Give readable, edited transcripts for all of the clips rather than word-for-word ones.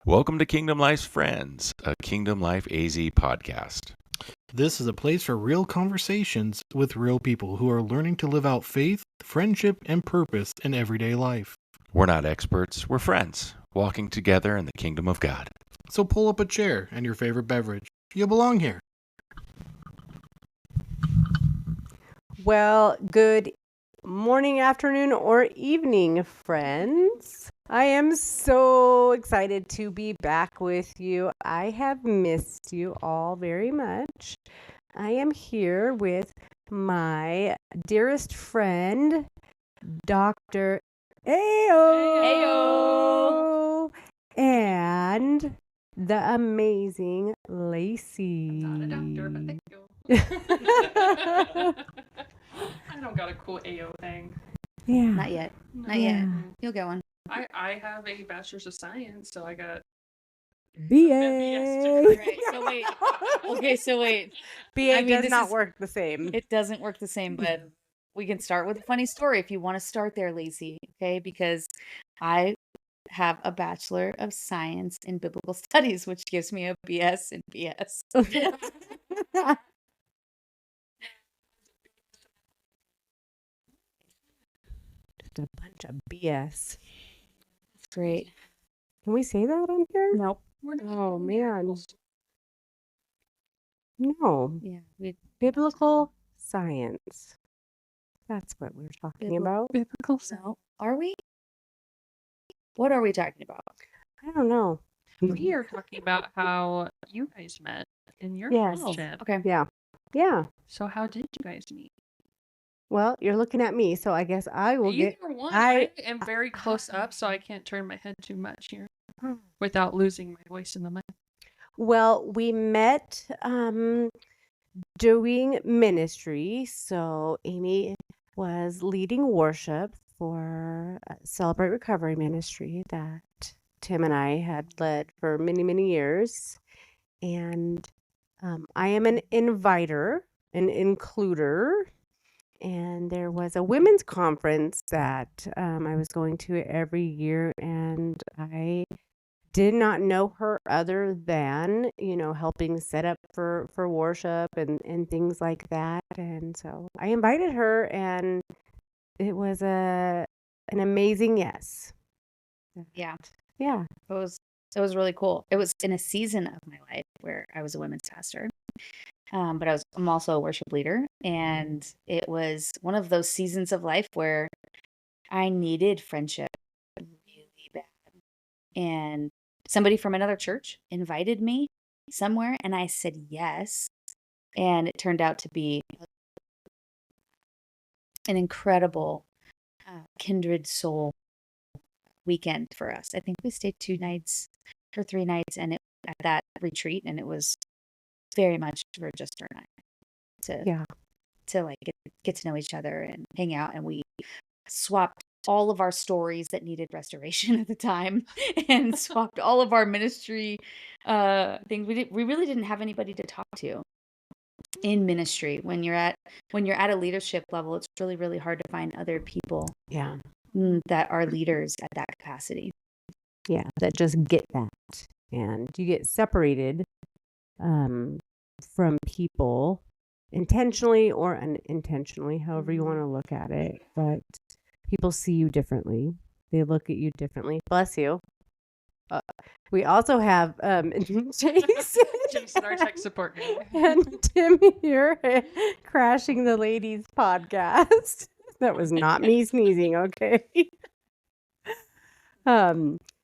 Welcome to Kingdom Life's Friends, a Kingdom Life AZ podcast. This is a place for real conversations with real people who are learning to live out faith, friendship, and purpose in everyday life. We're not experts, we're friends, walking together in the kingdom of God. So pull up a chair and your favorite beverage. You belong here. Well, good morning, afternoon, or evening, friends. I am so excited to be back with you. I have missed you all very much. I am here with my dearest friend, Dr. Ayo, and the amazing Lacey. Not a doctor, but thank you. I don't got a cool AO thing. Yeah. Not yet. Not yet. You'll get one. I have a bachelor's of science, so I got BA. Right, so wait. Okay, so wait. BA I mean, does this not is- work the same. It doesn't work the same, but we can start with a funny story if you want to start there, Lacey. Okay, because I have a Bachelor of Science in Biblical Studies, which gives me a BS in BS. Just a bunch of BS. It's great. Can we say that on here? Nope. we're not Oh, man. No. Yeah, we Biblical science. That's what we're talking Bibli- about. biblical. no. Are we? What are we talking about? I don't know. We are talking about how you guys met in your Yes. friendship. Okay. Yeah. Yeah. So how did you guys meet? Well, you're looking at me, so I guess I will Either get. one. I- I am very close up, so I can't turn my head too much here Hmm. without losing my voice in the mic. Well, we met doing ministry. So Amy was leading worship for Celebrate Recovery Ministry that Tim and I had led for many, many years. And I am an inviter, an includer. And there was a women's conference that I was going to every year, and I did not know her other than, helping set up for worship and things like that. And so I invited her, and it was an amazing yes. Yeah. Yeah. It was really cool. It was in a season of my life where I was a women's pastor. But I'm also a worship leader, and it was one of those seasons of life where I needed friendship really bad. And somebody from another church invited me somewhere, and I said yes. And it turned out to be an incredible kindred soul weekend for us. I think we stayed 2 nights or 3 nights at that retreat, and it was very much for just her and I to like get to know each other and hang out. And we swapped all of our stories that needed restoration at the time and swapped all of our ministry things. We really didn't have anybody to talk to in ministry. When you're at a leadership level, it's really, really hard to find other people Yeah. that are leaders at that capacity. Yeah. That just get that. And you get separated from people intentionally or unintentionally, however you want to look at it. But people see you differently. They look at you differently. Bless you. We also have Jason Jason, our tech support guy. and Tim here crashing the ladies podcast. That was not me sneezing, okay?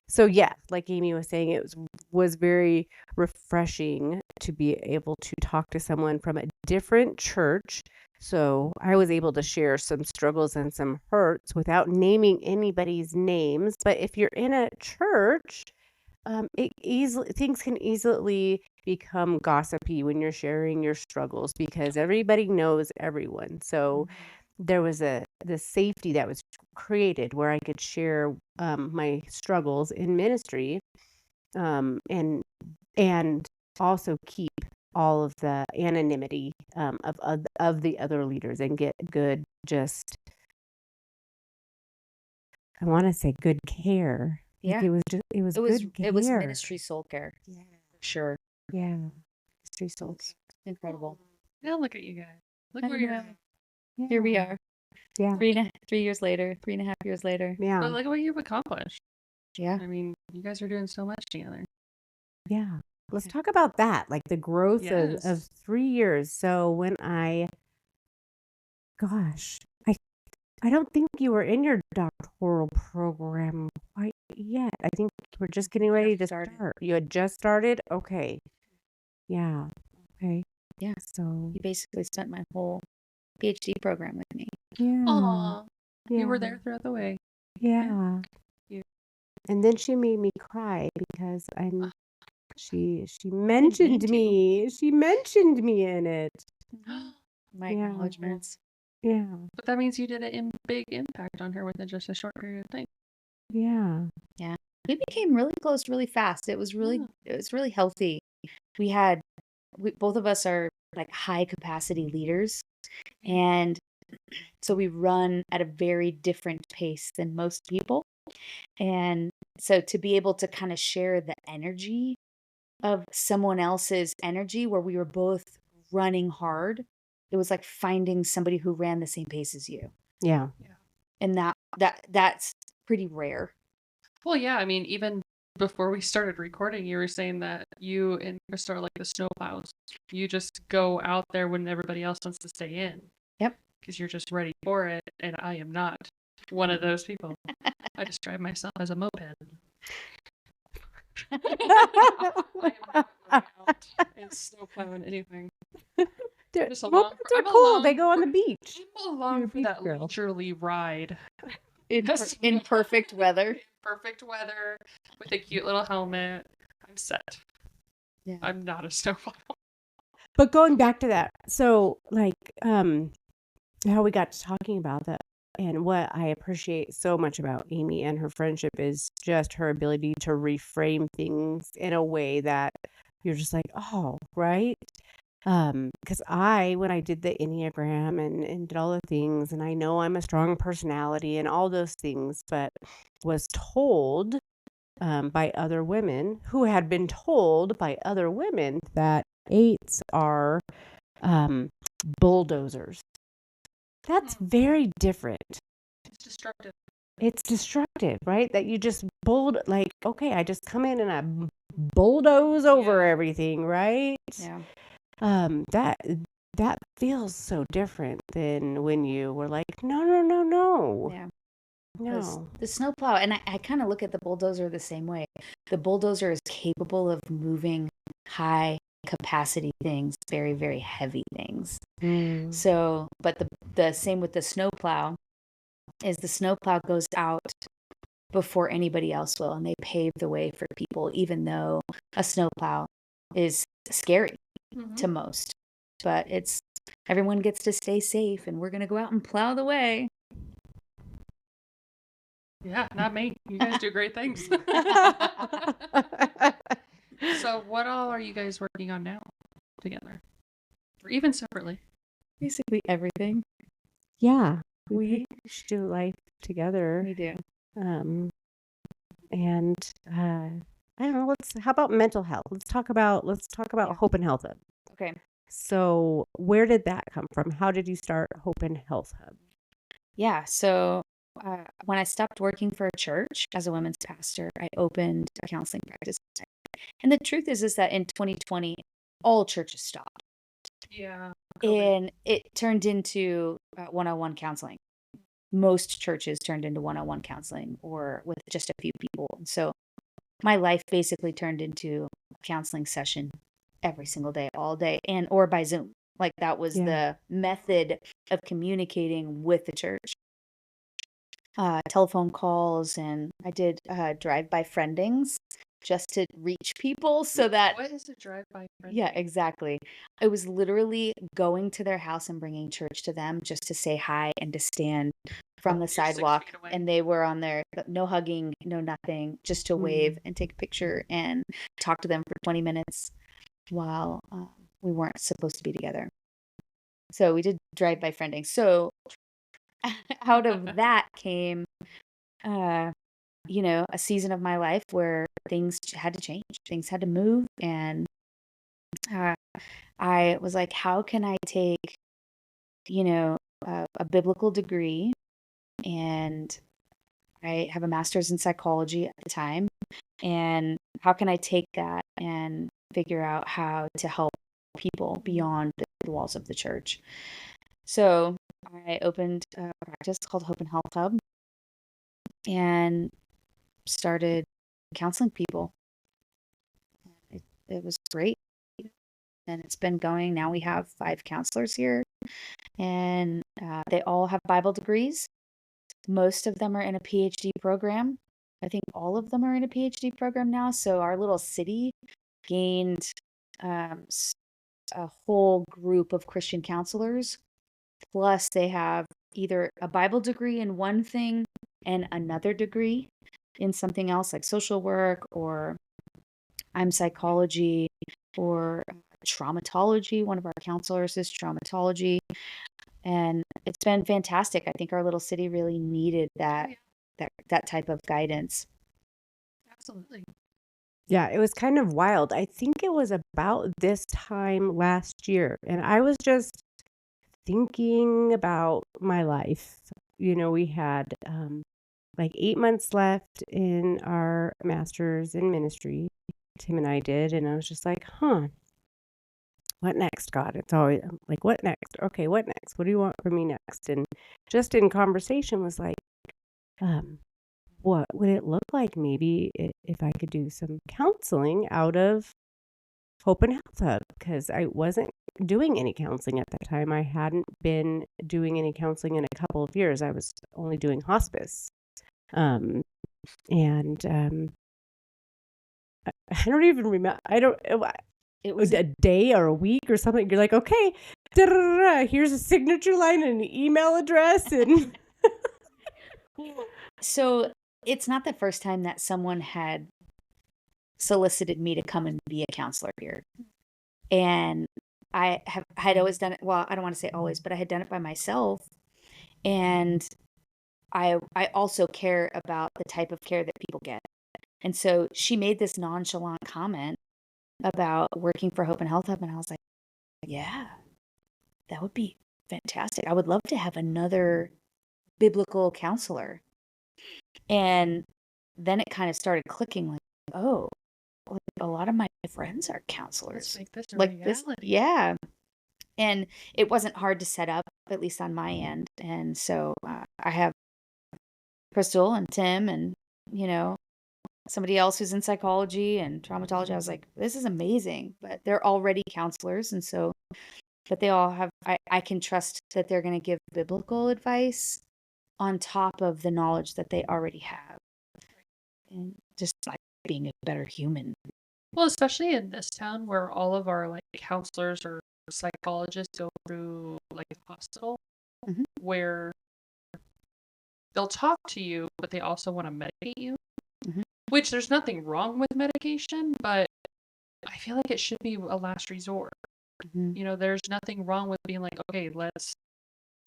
So yeah, like Amy was saying, it was very refreshing to be able to talk to someone from a different church. So I was able to share some struggles and some hurts without naming anybody's names. But if you're in a church, things can easily become gossipy when you're sharing your struggles because everybody knows everyone. So there was the safety that was created where I could share my struggles in ministry, and also keep all of the anonymity of the other leaders and get good, just I want to say good care Like Yeah. it was It was good it was care. ministry soul care. Yeah. For sure. Yeah. Mystery souls. Incredible. Now look at you guys. Look I where you're know. at. Here we Yeah. are. Yeah. 3 years later, 3.5 years later. But Yeah. look at what you've accomplished. Yeah. I mean, you guys are doing so much together. Yeah. Let's talk about that, like the growth of Yes. 3 years. So when gosh, I don't think you were in your doctoral program quite yet. I think we're just getting ready to started. start. You had just started? Okay. Yeah. Okay. Yeah. So, You basically spent my whole PhD program with me. yeah. Aw, you were Yeah. there throughout the way. Yeah. You- And then she made me cry because she mean mentioned to. me. She mentioned me in it. My Yeah. acknowledgments. Yeah. But that means you did a big impact on her within just a short period of time. Yeah. We became really close really fast. It was really healthy. Both of us are like high capacity leaders, and so we run at a very different pace than most people. And so to be able to kind of share the energy of someone else's energy where we were both running hard, it was like finding somebody who ran the same pace as you. Yeah. And that's pretty rare. Well, yeah, I mean, even before we started recording, you were saying that you and Krista are like the snowplows. You just go out there when everybody else wants to stay in. Yep. Because you're just ready for it, and I am not one of those people. I describe myself as a moped. I am not going out and snowplowing anything. They're, Just mopeds along are I'm cool. They along go on for- the beach. I'm along You're a for beach that girl. leisurely ride. In perfect weather. Perfect weather with a cute little helmet. I'm set. Yeah. I'm not a snowplow. But going back to that, so like how we got to talking about that, and what I appreciate so much about Amy and her friendship is just her ability to reframe things in a way that you're just like, oh, right? Because when I did the Enneagram and did all the things, and I know I'm a strong personality and all those things, but was told by other women who had been told by other women that eights are bulldozers. That's very different. It's destructive. It's destructive, right? That you just like, okay, I just come in and I bulldoze over Yeah. everything, right? Yeah. That feels so different than when you were like, no, Yeah. no. The snowplow, and I kind of look at the bulldozer the same way. The bulldozer is capable of moving high capacity things, very, very heavy things. Mm. So, but the same with the snowplow is the snowplow goes out before anybody else will, and they pave the way for people, even though a snowplow is scary to most. But everyone gets to stay safe, and we're gonna go out and plow the way. Yeah, not me. You guys do great things. So, what all are you guys working on now together? Or even separately? Basically everything Yeah, we should do life together. we do. And I don't know. How about mental health? Let's talk about Yeah. Hope and Health Hub. Okay. So where did that come from? How did you start Hope and Health Hub? Yeah. So when I stopped working for a church as a women's pastor, I opened a counseling practice. And the truth is that in 2020, all churches stopped. Yeah. And it turned into one-on-one counseling. Most churches turned into one-on-one counseling or with just a few people. And so my life basically turned into a counseling session every single day, all day, or by Zoom. Like that was the method of communicating with the church. Telephone calls, and I did drive-by friendings just to reach people so that What is a drive-by friend? yeah, exactly. I was literally going to their house and bringing church to them just to say hi and to stand from the You're 6 sidewalk. feet away. And they were on there, no hugging, no nothing, just to wave and take a picture and talk to them for 20 minutes while we weren't supposed to be together. So we did drive-by friending. So out of that came a season of my life where things had to change, things had to move. And uh, I was like, how can I take, a biblical degree, and I have a master's in psychology at the time. And how can I take that and figure out how to help people beyond the walls of the church? So I opened a practice called Hope and Health Hub and started counseling people. It was great. And it's been going. Now we have 5 counselors here, and they all have Bible degrees. Most of them are in a PhD program. I think all of them are in a PhD program now. So our little city gained a whole group of Christian counselors. Plus, they have either a Bible degree in one thing and another degree in something else, like social work, or I'm psychology, or traumatology. One of our counselors is traumatology. And it's been fantastic. I think our little city really needed that type of guidance. Absolutely. Yeah, it was kind of wild. I think it was about this time last year, and I was just thinking about my life. We had like 8 months left in our master's in ministry. Tim and I did, and I was just like, what next, God? It's always like, what next? Okay, what next? What do you want from me next? And just in conversation was like, what would it look like maybe if I could do some counseling out of Hope and Health Hub? Because I wasn't doing any counseling at that time. I hadn't been doing any counseling in a couple of years. I was only doing hospice. And I don't even remember. It was a day or a week or something. You're like, okay, here's a signature line and an email address. And So it's not the first time that someone had solicited me to come and be a counselor here. And I had always done it. Well, I don't want to say always, but I had done it by myself. And I also care about the type of care that people get. And so she made this nonchalant comment about working for Hope and Health Hub. And I was like, yeah, that would be fantastic. I would love to have another biblical counselor. And then it kind of started clicking, like, oh, like a lot of my friends are counselors. Let's make this a Like reality. this, yeah. And it wasn't hard to set up, at least on my end. And so I have Crystal and Tim and, somebody else who's in psychology and traumatology. I was like, this is amazing. But they're already counselors. And so, but they all have, I can trust that they're going to give biblical advice on top of the knowledge that they already have. And just like being a better human. Well, especially in this town where all of our like counselors or psychologists go through like a hospital, Mhm. where they'll talk to you, but they also want to medicate you. Mhm. Which there's nothing wrong with medication, but I feel like it should be a last resort. Mhm. There's nothing wrong with being like, okay, let's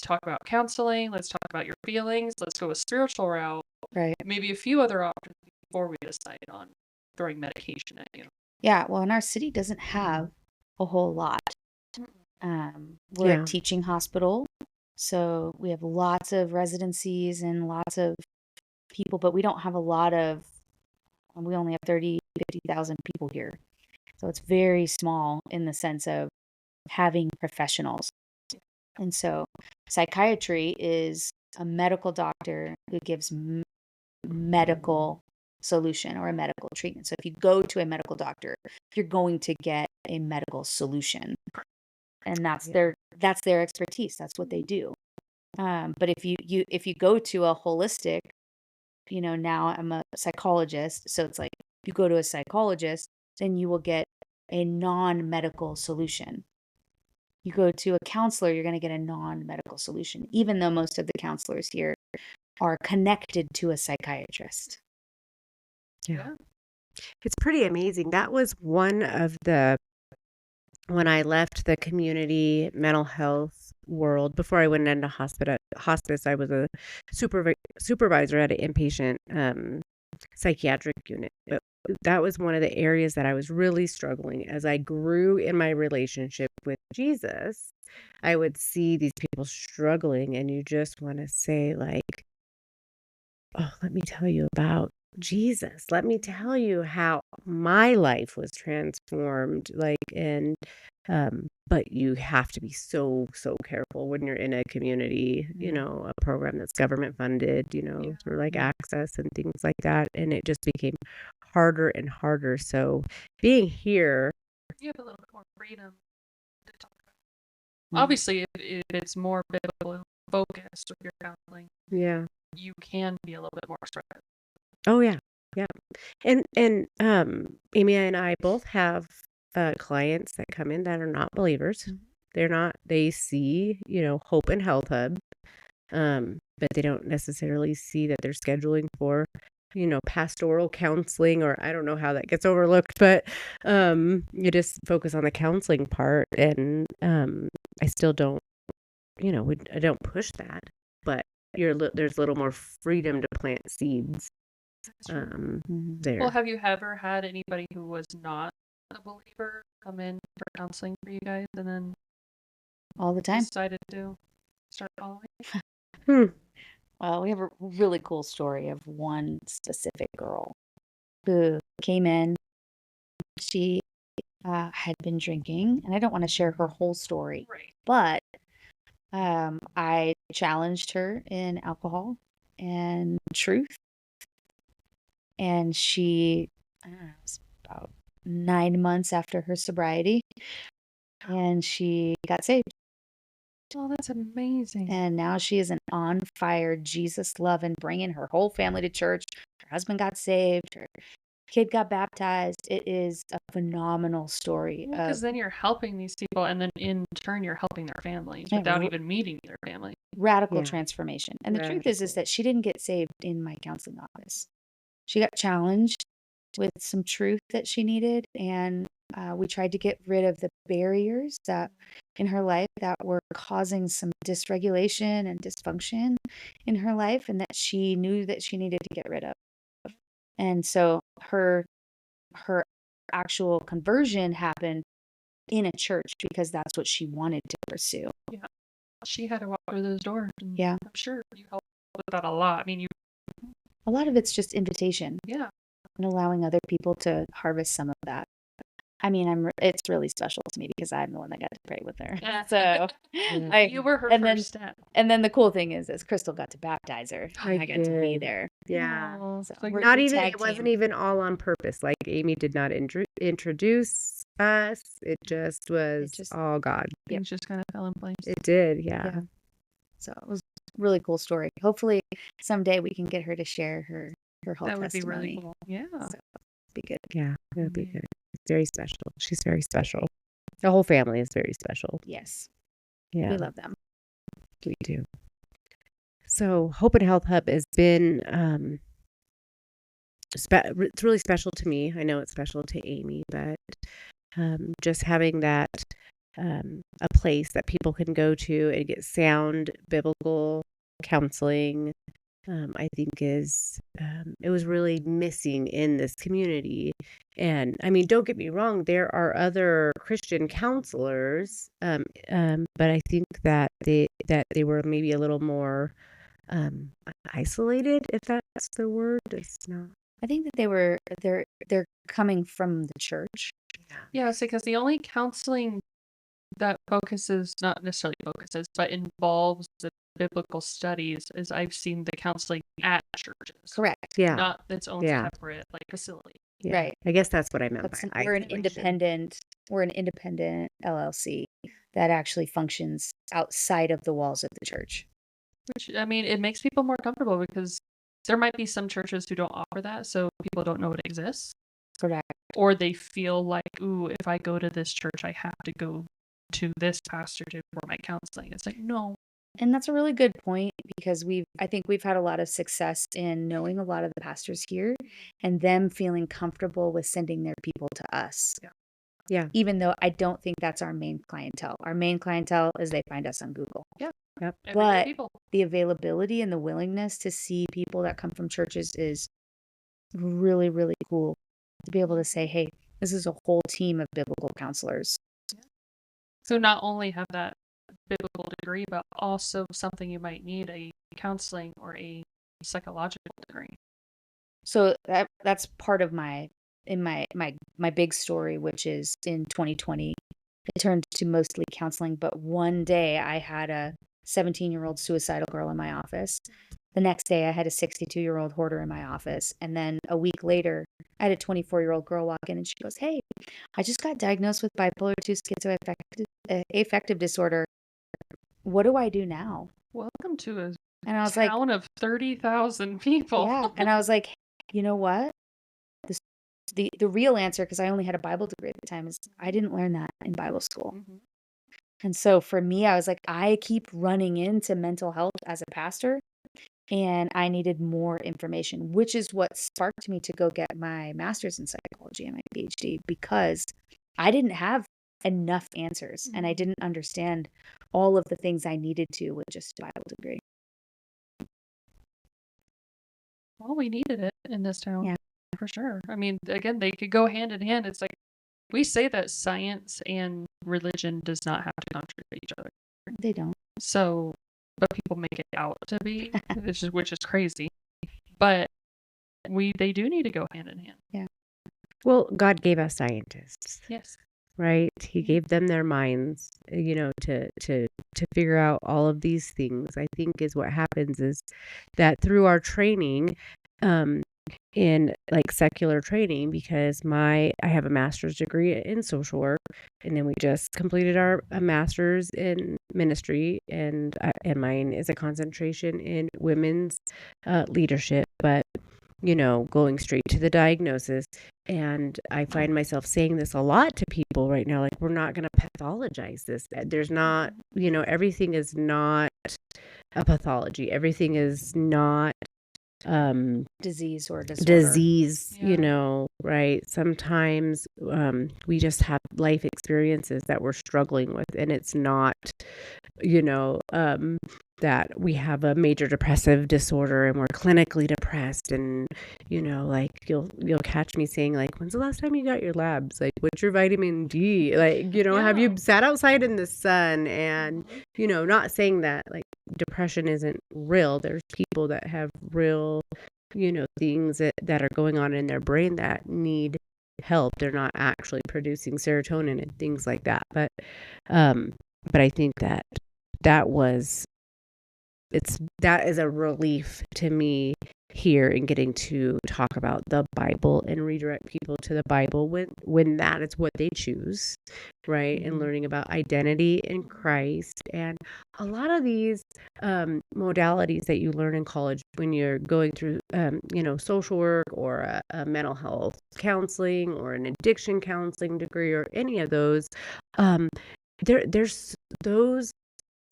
talk about counseling, let's talk about your feelings, let's go a spiritual route, Right. maybe a few other options before we decide on throwing medication at you. Yeah. Well, and our city doesn't have a whole lot. We're Yeah. a teaching hospital, so we have lots of residencies and lots of people, but we don't have a lot of, we only have 50,000 people here. So it's very small in the sense of having professionals. And so psychiatry is a medical doctor who gives medical solution or a medical treatment. So if you go to a medical doctor, you're going to get a medical solution. And that's their expertise. That's what they do. But if you go to a holistic, now I'm a psychologist, so it's like you go to a psychologist, then you will get a non-medical solution. You go to a counselor, you're going to get a non-medical solution, even though most of the counselors here are connected to a psychiatrist. Yeah. It's pretty amazing. That was one of when I left the community mental health world, before I went into hospice, I was a supervisor at an inpatient psychiatric unit. But that was one of the areas that I was really struggling as I grew in my relationship with Jesus. I would see these people struggling, and you just want to say, like, oh, let me tell you about Jesus. Let me tell you how my life was transformed. But you have to be so, so careful when you're in a community, a program that's government funded, Yeah. through like access and things like that. And it just became harder and harder. So being here, You have a little bit more freedom to talk about. Mhm. Obviously, if it's more biblical focused with your counseling, yeah. you can be a little bit more stressed. Oh yeah. Yeah. And Amy and I both have clients that come in that are not believers. They see, Hope and Health Hub, but they don't necessarily see that they're scheduling for, pastoral counseling, or I don't know how that gets overlooked, but you just focus on the counseling part. And I still don't, I don't push that, but there's a little more freedom to plant seeds Mhm. there. Well, have you ever had anybody who was not a believer come in for counseling for you guys and then All the time. decided to start following? Hmm. Well, we have a really cool story of one specific girl who came in. She had been drinking, and I don't want to share her whole story, Right. but I challenged her in alcohol and truth, and she, I don't know, it was about 9 months after her sobriety, and she got saved. Oh, that's amazing. And now she is an on fire, Jesus loving, bringing her whole family to church. Her husband got saved. Her kid got baptized. It is a phenomenal story Because of then you're helping these people, and then in turn you're helping their families Yeah, without r- even meeting their family. radical Yeah. transformation. And the truth is Radical. that she didn't get saved in my counseling office. She got challenged with some truth that she needed, and we tried to get rid of the barriers that in her life that were causing some dysregulation and dysfunction in her life, and that she knew that she needed to get rid of. And so her actual conversion happened in a church because that's what she wanted to pursue. She had to walk through those doors. And Yeah. I'm sure you helped with that a lot. I mean, A lot of it's just invitation yeah. and allowing other people to harvest some of that. I mean, it's really special to me because I'm the one that got to pray with her. So You were her and first step. then the cool thing is Crystal got to baptize her. I I got to be did. there. Yeah. Aw, So so we're Not the even, tag it wasn't team. even all on purpose. Like Amy did not introduce us. It just was just- all God. things just kind of fell in place. It did. Yeah. Yeah. So it was a really cool story. Hopefully someday we can get her to share her whole That would be testimony. really cool. Yeah. So be good. Yeah. It would be Mhm. good. It's very special. She's very special. The whole family is very special. Yes. Yeah. We love them. We do. So Hope and Health Hub has been it's really special to me. I know it's special to Amy, but just having that a place that people can go to and get sound biblical counseling, I think is it was really missing in this community. And I mean, don't get me wrong, there are other Christian counselors, but I think that they were maybe a little more isolated, if that's the word. It's not. I think that they're coming from the church. Yeah, because the only counseling that focuses, not necessarily focuses, but involves the biblical studies is I've seen the counseling at churches. Correct. Yeah. Not its own Yeah. separate like facility. Yeah. Right. I guess that's what I meant That's by we're an isolation. independent LLC that actually functions outside of the walls of the church. Which, I mean, it makes people more comfortable because there might be some churches who don't offer that, so people don't know it exists. Correct. Or they feel like, ooh, if I go to this church, I have to go to this pastor for my counseling. It's like, no. And that's a really good point because I think we've had a lot of success in knowing a lot of the pastors here and them feeling comfortable with sending their people to us. Yeah. Even though I don't think that's our main clientele. Our main clientele is they find us on Google. Yep. Everyday But people. the availability and the willingness to see people that come from churches is really, really cool to be able to say, hey, this is a whole team of biblical counselors. So not only have that biblical degree, but also something you might need, a counseling or a psychological degree. So that's part of my big story, which is in 2020, it turned to mostly counseling. But one day I had a 17-year-old suicidal girl in my office. The next day I had a 62-year-old hoarder in my office. And then a week later, I had a 24-year-old girl walk in and she goes, hey, I just got diagnosed with bipolar 2 schizoaffective disorder. What do I do now? Welcome to a And I was like, town of 30,000 people. yeah. And I was like, you know what? The real answer, because I only had a Bible degree at the time, is I didn't learn that in Bible school. Mhm. And so for me, I was like, I keep running into mental health as a pastor, and I needed more information, which is what sparked me to go get my master's in psychology and my PhD, because I didn't have enough answers and I didn't understand all of the things I needed to with just a Bible degree. Well, we needed it in this town. Yeah. For sure. I mean, again, they could go hand in hand. It's like we say that science and religion does not have to contradict each other. They don't. So, but people make it out to be, which is crazy. But they do need to go hand in hand. Well, God gave us scientists, Yes. right? He gave them their minds, to figure out all of these things. I think is what happens is that through our training, in like secular training, because I have a master's degree in social work, and then we just completed a master's in ministry, and mine is a concentration in women's leadership, but going straight to the diagnosis. And I find myself saying this a lot to people right now, like, we're not going to pathologize this. There's not, everything is not a pathology. Everything is not Disease or disorder. disease, Yeah. right? Sometimes we just have life experiences that we're struggling with, and it's not, that we have a major depressive disorder and we're clinically depressed, and like you'll catch me saying, like, when's the last time you got your labs? Like, what's your vitamin D? Like, have you Yeah. sat outside in the sun? And not saying that like depression isn't real. There's people that have real, things that are going on in their brain that need help. They're not actually producing serotonin and things like that. But I think that is a relief to me here in getting to talk about the Bible and redirect people to the Bible when that is what they choose, right? And learning about identity in Christ, and a lot of these modalities that you learn in college when you're going through social work or a mental health counseling or an addiction counseling degree or any of those, there's those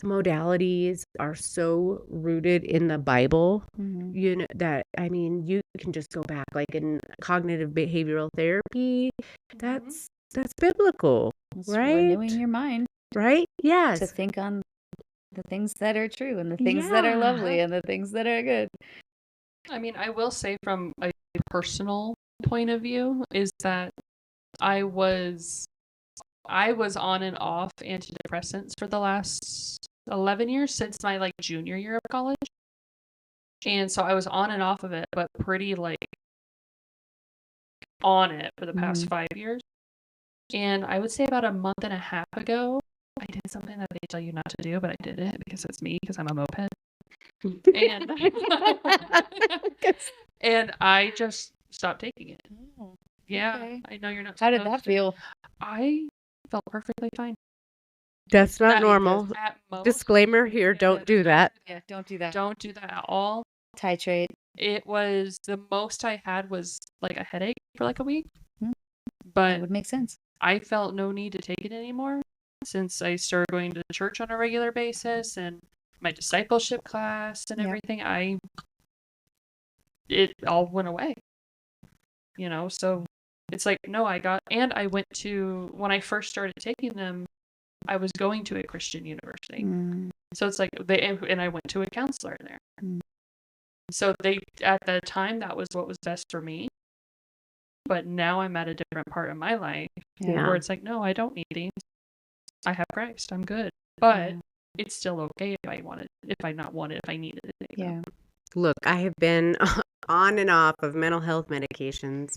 modalities are so rooted in the Bible, that, I mean, you can just go back, like in cognitive behavioral therapy, that's biblical, It's right? renewing your mind Right? to Yes. think on the things that are true and the things that are lovely Yeah. and the things that are good. I mean, I will say from a personal point of view is that I was on and off antidepressants for the last 11 years, since my like junior year of college. And so I was on and off of it, but pretty like on it for the past 5 years. And I would say about a month and a half ago, I did something that they tell you not to do, but I did it because it's me, because I'm a moped. And and I just stopped taking it. Oh, Yeah, okay. I know you're not How did supposed that to. feel? I felt perfectly fine. That's not I mean, normal. at most, Disclaimer here, don't do that. Yeah, don't do that. don't do that at all. Titrate. It was the most I had was like a headache for like a week. That But would make sense. I felt no need to take it anymore since I started going to church on a regular basis and my discipleship class and Yeah. everything. It all went away. So it's like, no, I went to, when I first started taking them, I was going to a Christian university. So it's like, and I went to a counselor there. So at the time, that was what was best for me. But now I'm at a different part of my life Yeah. where it's like, no, I don't need these. I have Christ. I'm good. But it's still okay if I needed it. Yeah. Look, I have been on and off of mental health medications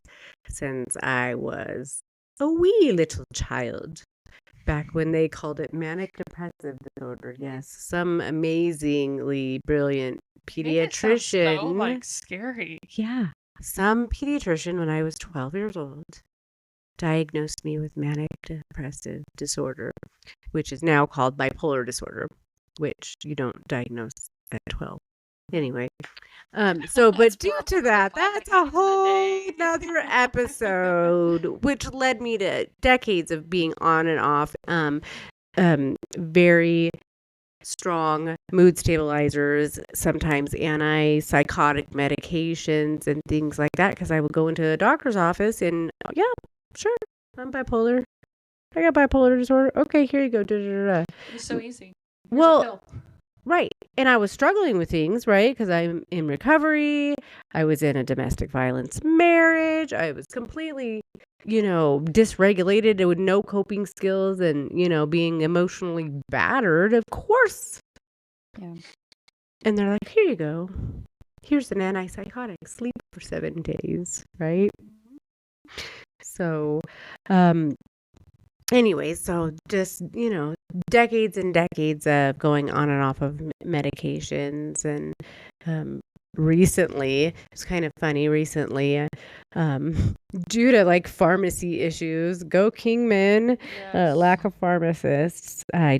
since I was a wee little child. Back when they called it manic depressive disorder. Yes. Some amazingly brilliant Make it sound so, pediatrician. like, scary. Yeah. Some pediatrician when I was 12 years old diagnosed me with manic depressive disorder, which is now called bipolar disorder, which you don't diagnose at 12. Anyway, but due to that, that's a whole nother episode, which led me to decades of being on and off, very strong mood stabilizers, sometimes antipsychotic medications and things like that, because I would go into the doctor's office and, yeah, sure, I'm bipolar. I got bipolar disorder. Okay, here you go. Da, da, da, da. It's so easy. Here's a Well, pill. right. And I was struggling with things, right? Because I'm in recovery. I was in a domestic violence marriage. I was completely, dysregulated with no coping skills and, being emotionally battered, of course. Yeah. And they're like, here you go. Here's an antipsychotic. Sleep for 7 days, right? So, anyway, so just, decades and decades of going on and off of medications. And recently, it's kind of funny, due to like pharmacy issues, go Kingman, Yes. lack of pharmacists, I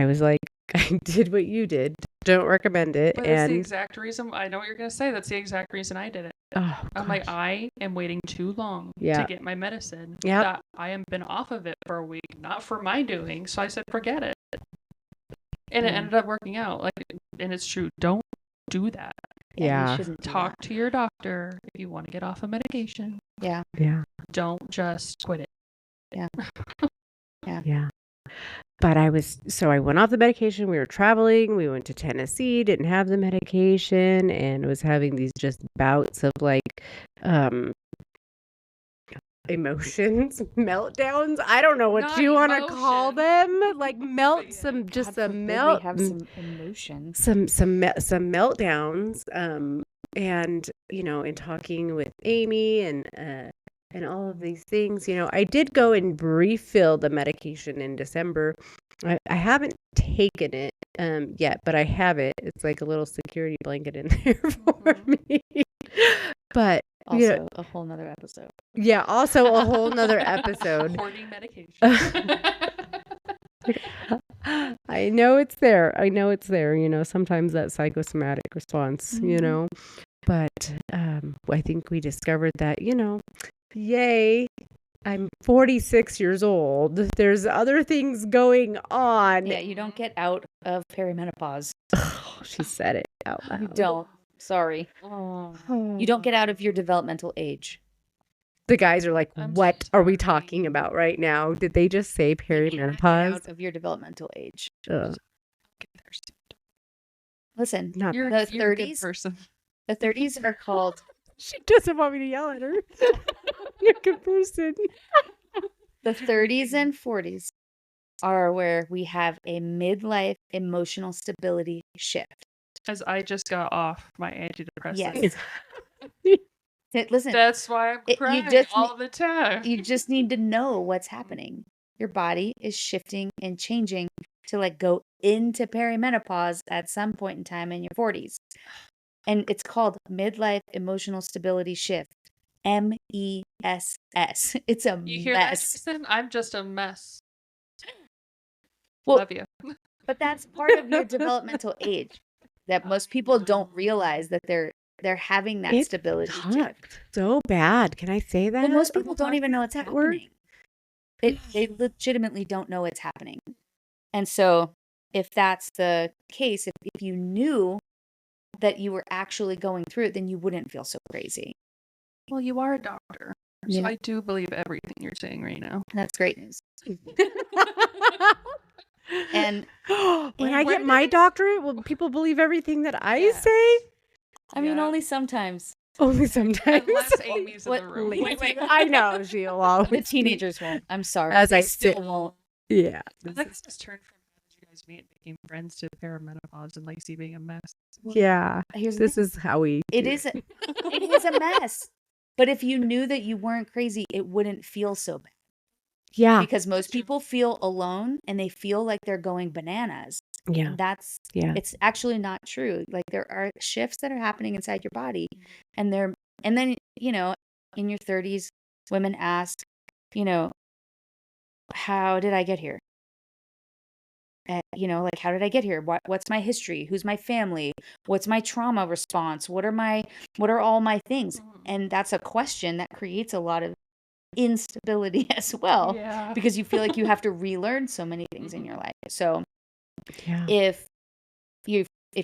was like, I did what you did. Don't recommend it. But that's the And exact reason. I know what you're going to say. That's the exact reason I did it. oh, I'm like, gosh. I am waiting too long Yeah. to get my medicine. Yep. That I am been off of it for a week, not for my doing. So I said, forget it. And it Yeah. ended up working out. And it's true. Don't do that. Yeah. You shouldn't do Talk to your doctor if you want to get off of medication. that. Yeah. Don't just quit it. Yeah. But I went off the medication. We were traveling. We went to Tennessee, didn't have the medication, and was having these just bouts of emotions, meltdowns. I don't know what Not you want to call emotion. them. Like God forbid we have some emotions. some meltdowns. And in talking with Amy and all of these things, I did go and refill the medication in December. I haven't taken it yet, but I have it. It's like a little security blanket in there for me. But Also, a whole nother episode. yeah, also a whole nother episode. Hoarding medication. I know it's there. Sometimes that psychosomatic response, but I think we discovered that, yay, I'm 46 years old. There's other things going on. Yeah, you don't get out of perimenopause. She said it out You loud. don't. Sorry. You don't get out of your developmental age. The guys are like, I'm what are we sorry. talking about right now? Did they just say You can't get perimenopause? out of your developmental age. Ugh, Listen, not You're, The you're a good 30s? person. the 30s are called She doesn't want me to yell at her. You're a good person. the 30s and 40s are where we have a midlife emotional stability shift. As I just got off my antidepressants. Yes. Listen, That's why I'm You crying just all the time. you just need to know what's happening. Your body is shifting and changing to go into perimenopause at some point in time in your 40s. And it's called midlife emotional stability shift. MESS. It's a You hear that, mess. Jason? I'm just a mess. Well, Love you. but that's part of your developmental age that most people don't realize that they're having that It stability shift. sucked so bad. Can I say that? But most people don't even know it's that word? happening. They legitimately don't know it's happening. And so if that's the case, if you knew that you were actually going through it, then you wouldn't feel so crazy. Well, you are a doctor. So Yeah. I do believe everything you're saying right now. That's great news. And when I where get did my it- doctorate, will people believe everything that I Yes. say? I mean, Yeah. only sometimes. Only sometimes. Unless Amy's in What the room. Wait. I know she'll always. The teenagers won't. I'm sorry. As They I still sit- won't. Yeah. I like how this turned from how did you guys meet and became friends to perimenopause and Lacey being a mess. Yeah. Here's the This thing. is how we. It do is. It is a mess. But if you knew that you weren't crazy, it wouldn't feel so bad. Yeah. Because most people feel alone and they feel like they're going bananas. Yeah. And that's Yeah. it's actually not true. Like there are shifts that are happening inside your body, and then in your 30s, women ask, how did I get here? Like how did I get here? What's my history? Who's my family? What's my trauma response? What are all my things? And that's a question that creates a lot of instability as well, Yeah. because you feel like you have to relearn so many things in your life. So Yeah. if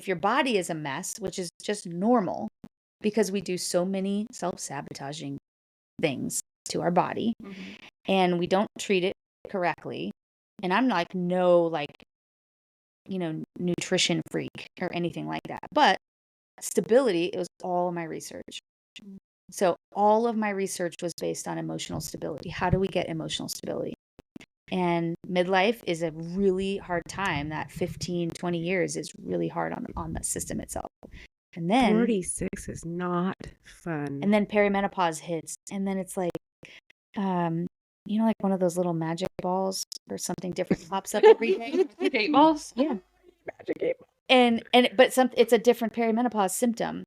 your body is a mess, which is just normal because we do so many self-sabotaging things to our body and we don't treat it correctly. And I'm like nutrition freak or anything like that. But stability, it was all my research. So all of my research was based on emotional stability. How do we get emotional stability? And midlife is a really hard time. That 15, 20 years is really hard on the system itself. And then 46 is not fun. and then perimenopause hits. And then it's like, like one of those little magic balls or something different pops up every day. Eight balls? Yeah. Magic game. But it's a different perimenopause symptom.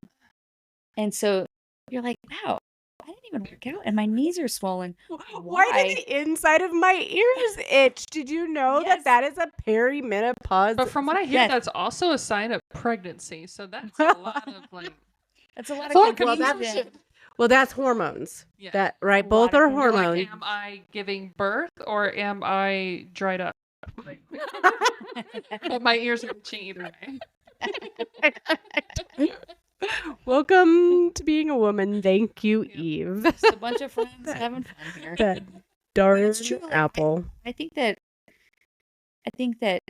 And so you're like, wow, I didn't even work out and my knees are swollen. Why did the inside of my ears itch? Did you know Yes. that is a perimenopause? But from what I hear, Yes. that's also a sign of pregnancy. So that's a lot of like. That's a lot Well, of well, confusion. that's hormones. Yeah. That right? A Both lot of are confusion. Like, hormones. am I giving birth or am I dried up? But my ears are itching either way. Welcome to being a woman. Thank you, Yeah. Eve. Just a bunch of friends having fun here. That darn it's true, like, apple. I think that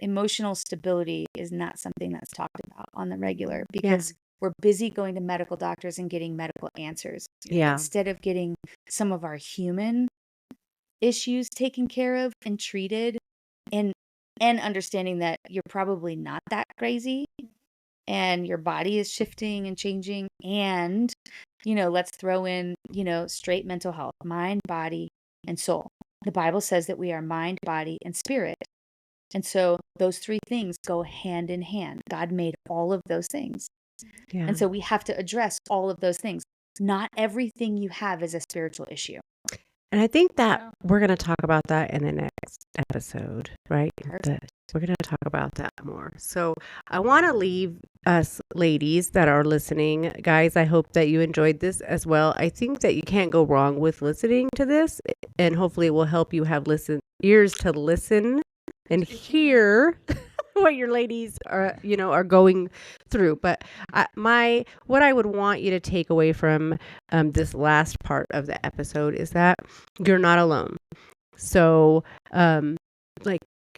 emotional stability is not something that's talked about on the regular because we're busy going to medical doctors and getting medical answers Yeah. instead of getting some of our human issues taken care of and treated, and understanding that you're probably not that crazy and your body is shifting and changing, and let's throw in straight mental health, mind, body, and soul. The Bible says that we are mind, body, and spirit. And so those three things go hand in hand. God made all of those things. Yeah. And so we have to address all of those things. Not everything you have is a spiritual issue. And I think that Yeah. we're going to talk about that in the next episode, right? Perfect. We're going to talk about that more. So I want to leave us ladies that are listening. Guys, I hope that you enjoyed this as well. I think that you can't go wrong with listening to this, and hopefully it will help you have ears to listen and hear what your ladies are going through. But what I would want you to take away from this last part of the episode is that you're not alone. So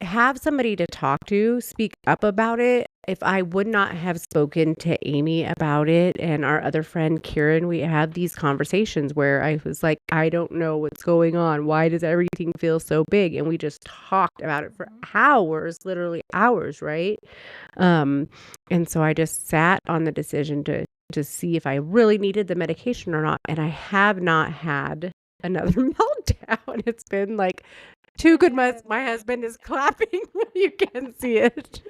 have somebody to talk to, speak up about it. If I would not have spoken to Amy about it and our other friend Kieran, we had these conversations where I was like, I don't know what's going on. Why does everything feel so big? And we just talked about it for hours, literally hours, right? And so I just sat on the decision to see if I really needed the medication or not. And I have not had another meltdown. It's been like 2 good months. My husband is clapping. You can see it.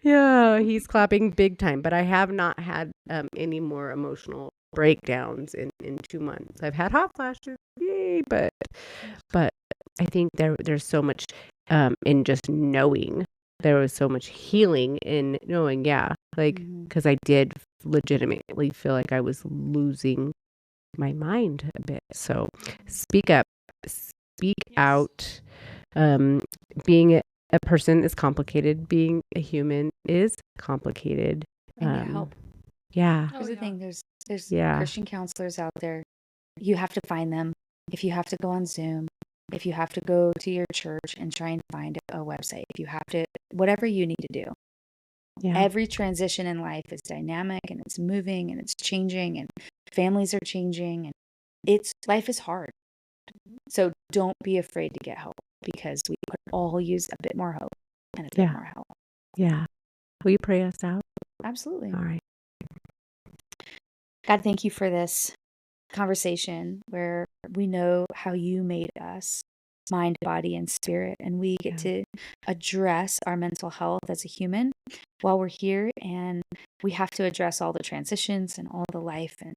Yeah, he's clapping big time. But I have not had any more emotional breakdowns in 2 months. I've had hot flashes, yay! But I think there's so much in just knowing. There was so much healing in knowing, because I did legitimately feel like I was losing my mind a bit. So speak up. Speak out. Being a person is complicated. Being a human is complicated. And get help. Yeah. Here's the thing. There's Yeah. Christian counselors out there. You have to find them. If you have to go on Zoom, if you have to go to your church and try and find a website, if you have to, whatever you need to do. Yeah. Every transition in life is dynamic and it's moving and it's changing and families are changing and life is hard. So don't be afraid to get help because we could all use a bit more hope and a bit Yeah. more help. Yeah. Will you pray us out? Absolutely. All right. God, thank you for this conversation where we know how you made us, mind, body, and spirit, and we get to address our mental health as a human while we're here, and we have to address all the transitions and all the life and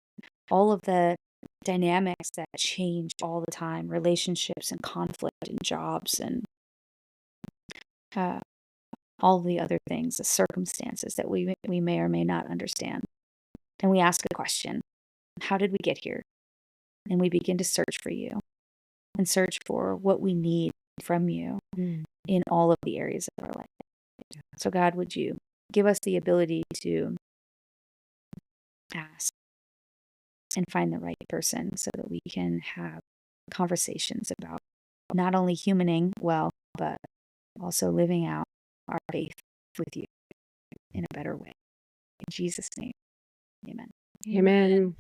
all of the dynamics that change all the time, relationships and conflict and jobs and all the other things, the circumstances that we may or may not understand. And we ask a question: how did we get here? And we begin to search for you and search for what we need from you in all of the areas of our life. So God, would you give us the ability to ask and find the right person so that we can have conversations about not only humaning well, but also living out our faith with you in a better way. In Jesus' name, amen. Amen.